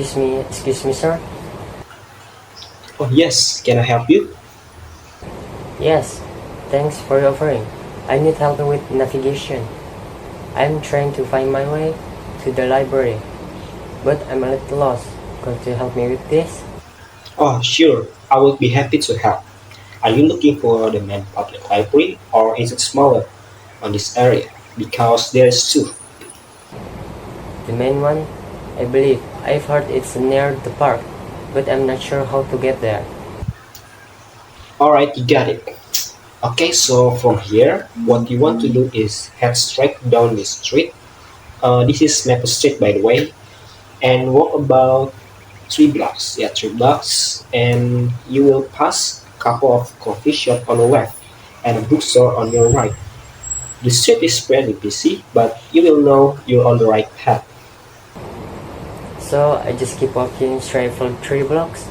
Excuse me, sir. Oh, yes, can I help you? Yes, thanks for your offering. I need help with navigation. I'm trying to find my way to the library, but I'm a little lost. Could you help me with this? Oh, sure, I will be happy to help. Are you looking for the main public library or is it smaller on this area? Because there is two. The main one? I believe. I've heard it's near the park, but I'm not sure how to get there. Alright, you got it. Okay, so from here, what you want to do is head straight down the street. This is Maple Street, by the way, and walk about 3 blocks. Yeah, 3 blocks, and you will pass a couple of coffee shops on the left and a bookstore on your right. The street is pretty busy, but you will know you're on the right path. So I just keep walking straight for 3 blocks?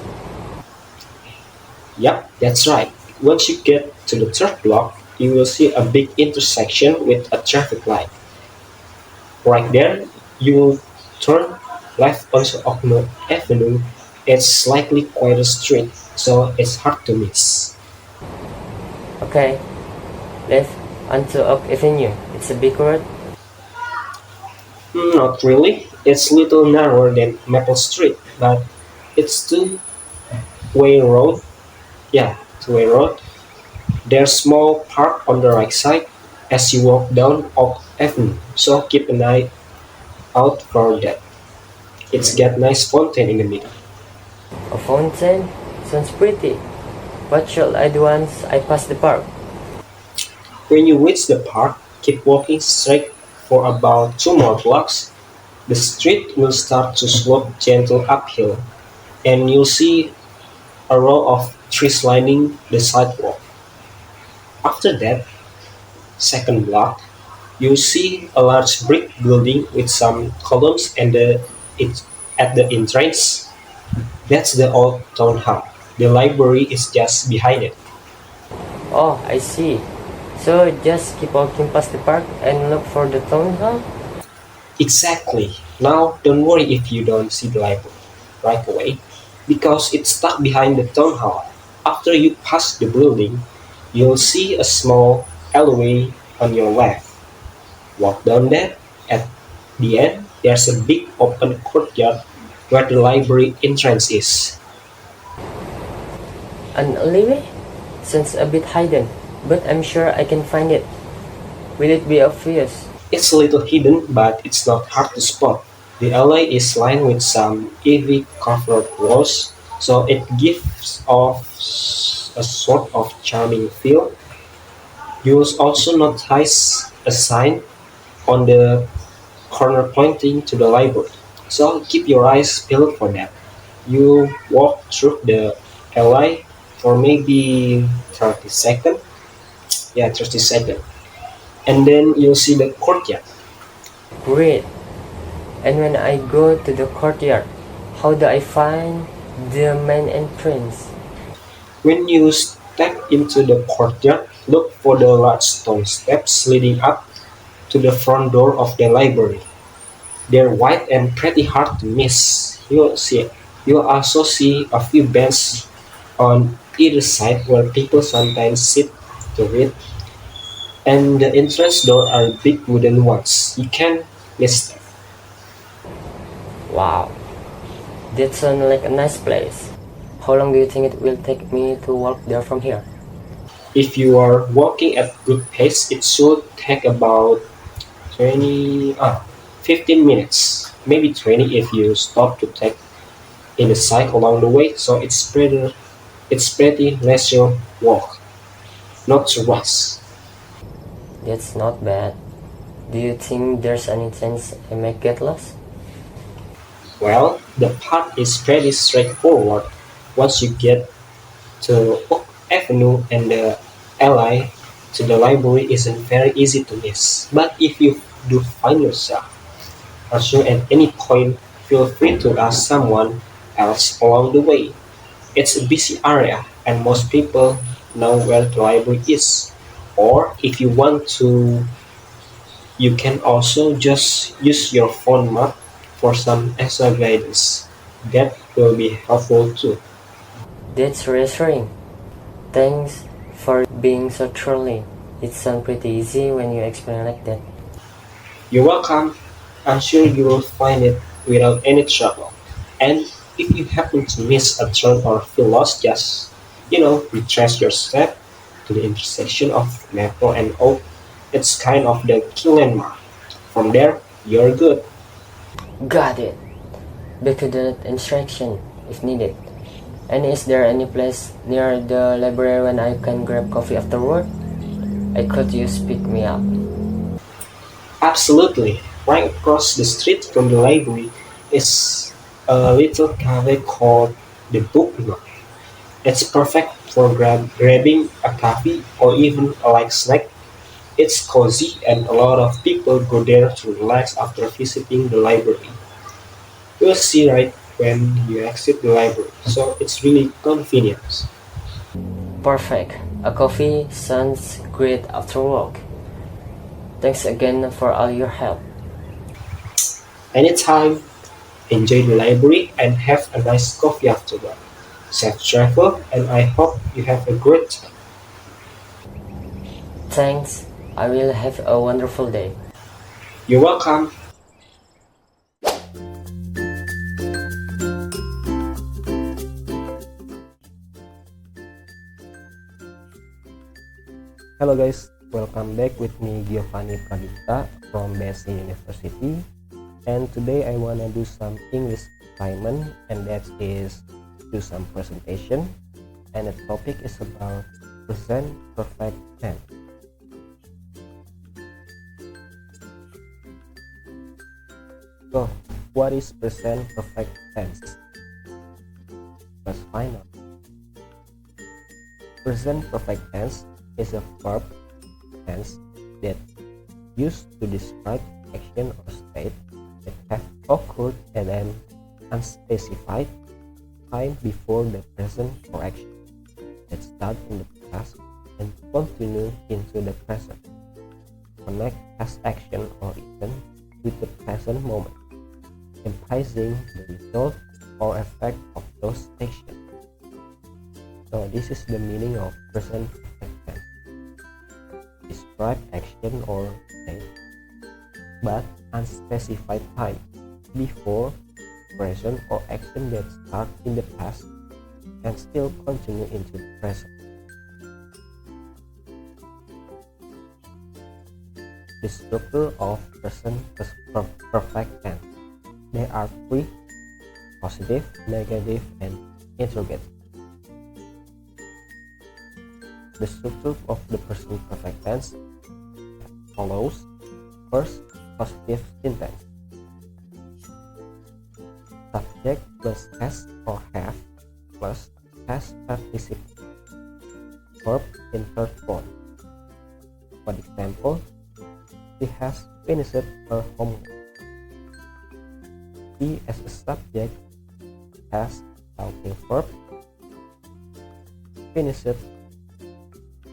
Yep, that's right. Once you get to the third block, you will see a big intersection with a traffic light. Right there, you will turn left onto Oakmont Avenue. It's slightly quieter street, so it's hard to miss. Okay, left onto Oak Avenue. It's a big road. Not really. It's little narrower than Maple Street, but it's two-way road. Yeah, two-way road. There's small park on the right side as you walk down Oak Avenue, so keep an eye out for that. It's got nice fountain in the middle. A fountain? Sounds pretty. What shall I do once I pass the park? When you reach the park, keep walking straight for about 2 more blocks. The street will start to slope gentle uphill, and you'll see a row of trees lining the sidewalk. After that, second block, you see a large brick building with some columns and it, at the entrance. That's the old town hall. The library is just behind it. Oh, I see. So just keep walking past the park and look for the town hall? Exactly. Now, don't worry if you don't see the library right away, because it's stuck behind the town hall. After you pass the building, you'll see a small alleyway on your left. Walk down that. At the end, there's a big open courtyard where the library entrance is. An alleyway? Sounds a bit hidden, but I'm sure I can find it. Will it be obvious? It's a little hidden, but it's not hard to spot. The alley is lined with some ivy covered walls, so it gives off a sort of charming feel. You'll also notice a sign on the corner pointing to the library, so keep your eyes peeled for that. You walk through the alley for maybe 30 seconds. Yeah, 30 seconds. And then you'll see the courtyard. Great. And when I go to the courtyard, how do I find the main entrance? When you step into the courtyard, look for the large stone steps leading up to the front door of the library. They're wide and pretty hard to miss. You'll also see a few benches on either side where people sometimes sit to read, and the entrance door are big wooden ones. You can't miss them. Wow, that sounds like a nice place. How long do you think it will take me to walk there from here? If you are walking at good pace, it should take about 15 minutes, maybe 20 if you stop to take in the side along the way. So it's pretty leisure walk, not too rush. That's not bad. Do you think there's any chance I might get lost? Well, the path is pretty straightforward. Once you get to Oak Avenue and the alley to the library isn't very easy to miss. But if you do find yourself also at any point, feel free to ask someone else along the way. It's a busy area and most people know where the library is. Or if you want to, you can also just use your phone map for some extra guidance. That will be helpful too. That's reassuring. Thanks for being so truly. It sounds pretty easy when you explain like that. You're welcome. I'm sure you will find it without any trouble. And if you happen to miss a turn or feel lost, just, retrace your step to the intersection of Maple and Oak. It's kind of the key landmark. From there, you're good. Got it. Back to the instruction if needed. And is there any place near the library when I can grab coffee afterward? I could use pick me up. Absolutely. Right across the street from the library is a little cafe called the Book Nook. It's perfect for grabbing a coffee or even a light snack. It's cozy and a lot of people go there to relax after visiting the library. You'll see right when you exit the library, so it's really convenient. Perfect. A coffee sounds great after work. Thanks again for all your help. Anytime, enjoy the library and have a nice coffee afterward. Safe travel, and I hope you have a great time. Thanks. I will have a wonderful day. You're welcome. Hello guys, welcome back with me Giovanni Pradipta from BSc University, and today I wanna do some English assignment, and that is do some presentation, and the topic is about present perfect tense. So, what is present perfect tense? Let's find out. Present perfect tense is a verb tense that used to describe action or state that have occurred at an unspecified time before the present or action that start in the past and continue into the present. Connect past action or event with the present moment, emphasizing the result or effect of those actions. So this is the meaning of present perfect tense. Describe action or state, but unspecified time before present or action that start in the past and still continue into the present. The structure of present perfect tense. There are three: positive, negative, and interrogative. The structure of the present perfect tense follows. First, positive sentence. Subject plus has or have plus past participle. Verb in third form. For example, she has finished her homework. He as a subject has helping verb. Finished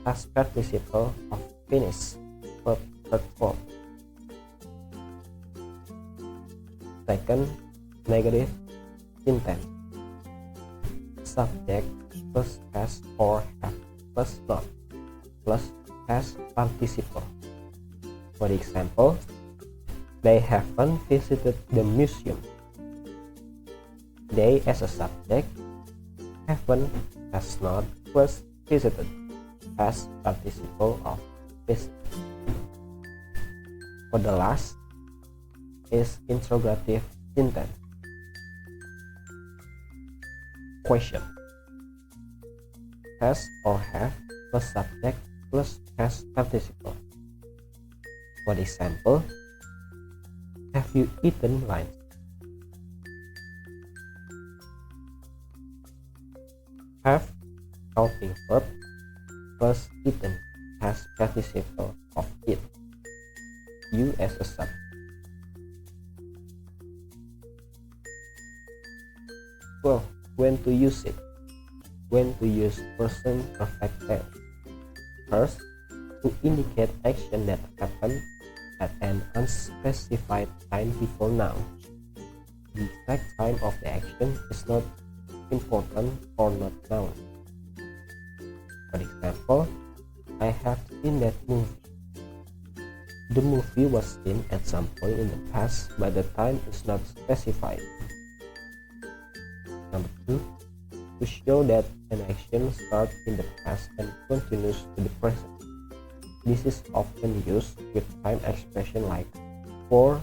past participle of finish, verb third form. Second, negative sentence. Subject plus has or have plus not plus past participle. For example, they haven't visited the museum. They as a subject, haven't, has not, plus visited, past participle of visit. For the last is interrogative sentence. Question. Has or have plus subject plus past participle. For example, have you eaten lunch? Have helping verb plus eaten past participle of it. You as a subject. Well, when to use it? When to use present perfect tense? First, to indicate action that happened at an unspecified time before now. the exact time of the action is not important or not known. For example, I have seen that movie. The movie was seen at some point in the past, but the time is not specified. Number 2. To show that an action starts in the past and continues to the present. This is often used with time expression like for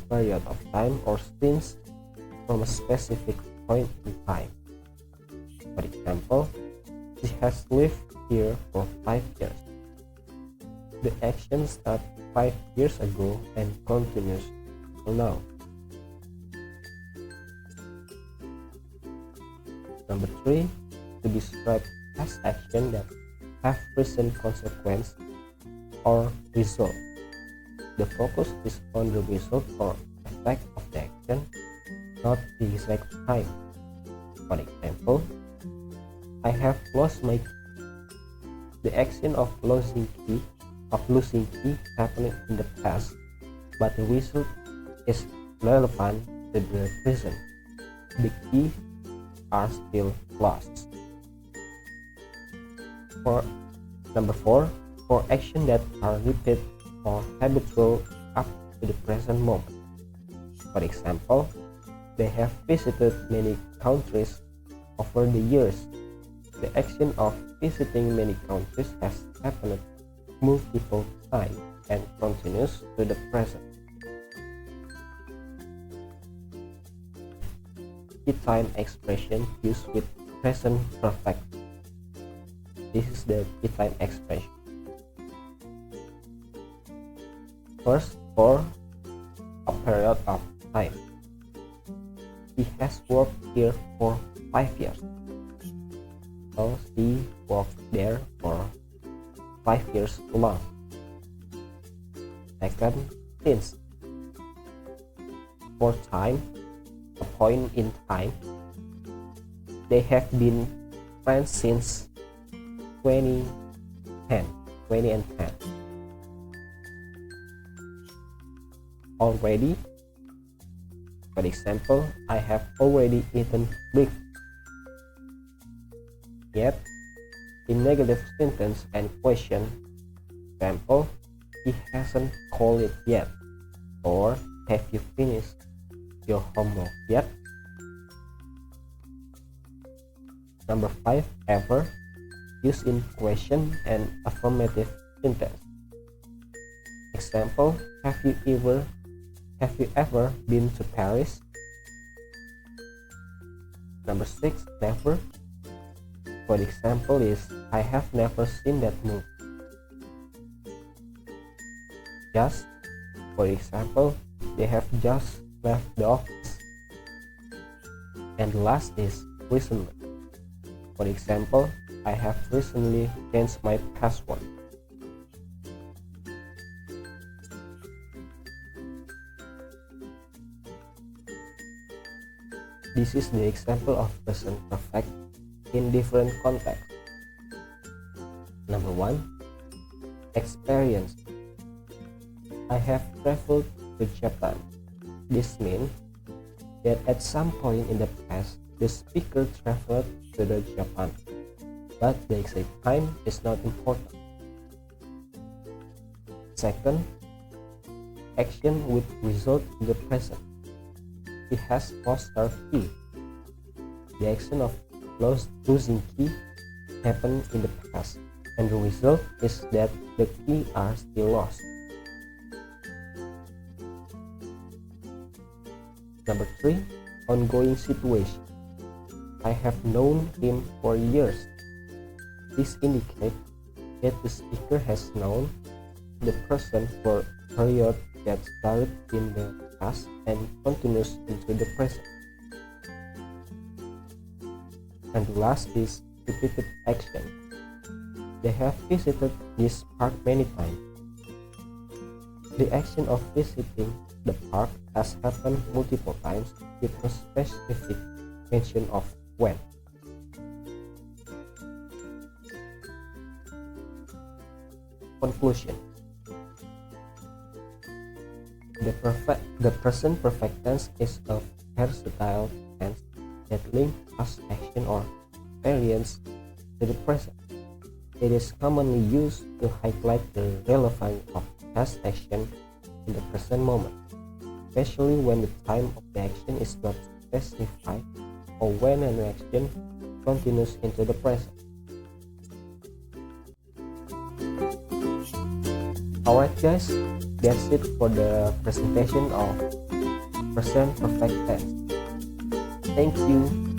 period of time or since from a specific point in time. For example, she has lived here for 5 years. The action started 5 years ago and continues till now. Number 3. To describe past action that have present consequence or result. The focus is on the result or effect of the action, not the exact time. For example, I have lost my key. The action of losing key happened in the past, but the result is relevant to the present. The key are still lost. For number 4, for action that are repeated or habitual up to the present moment. For example, they have visited many countries over the years. The action of visiting many countries has happened multiple times and continues to the present. The time expression used with present perfect. This is the key time expression. First, for a period of time. He has worked here for 5 years. So he worked there for 5 years long. Second, since. For time, a point in time. They have been friends since 2010. Already. For example, I have already eaten breakfast. Yet, in negative sentence and question, example, he hasn't called it yet, or have you finished your homework yet? Number 5, ever, used in question and affirmative sentence. Example, have you ever been to Paris? Number 6, never. For example is, I have never seen that movie. Just, for example, they have just left the office. And last is recently. For example, I have recently changed my password. This is the example of present perfect in different contexts. Number 1, experience. I have traveled to Japan. This means that at some point in the past, the speaker traveled to the Japan, but the exact time is not important. Second, action with result in the present. He has lost her key. The action of losing key happened in the past, and the result is that the key are still lost. Number 3, ongoing situation. I have known him for years. This indicates that the speaker has known the person for a period that started in the past and continues into the present. And the last is repeated action. They have visited this park many times. The action of visiting the park has happened multiple times with no specific mention of when. Conclusion. The present perfect tense is a versatile tense that links past action or experience to the present. It is commonly used to highlight the relevance of past action in the present moment, especially when the time of the action is not specified or when an action continues into the present. Alright guys, that's it for the presentation of present perfect tense. Thank you.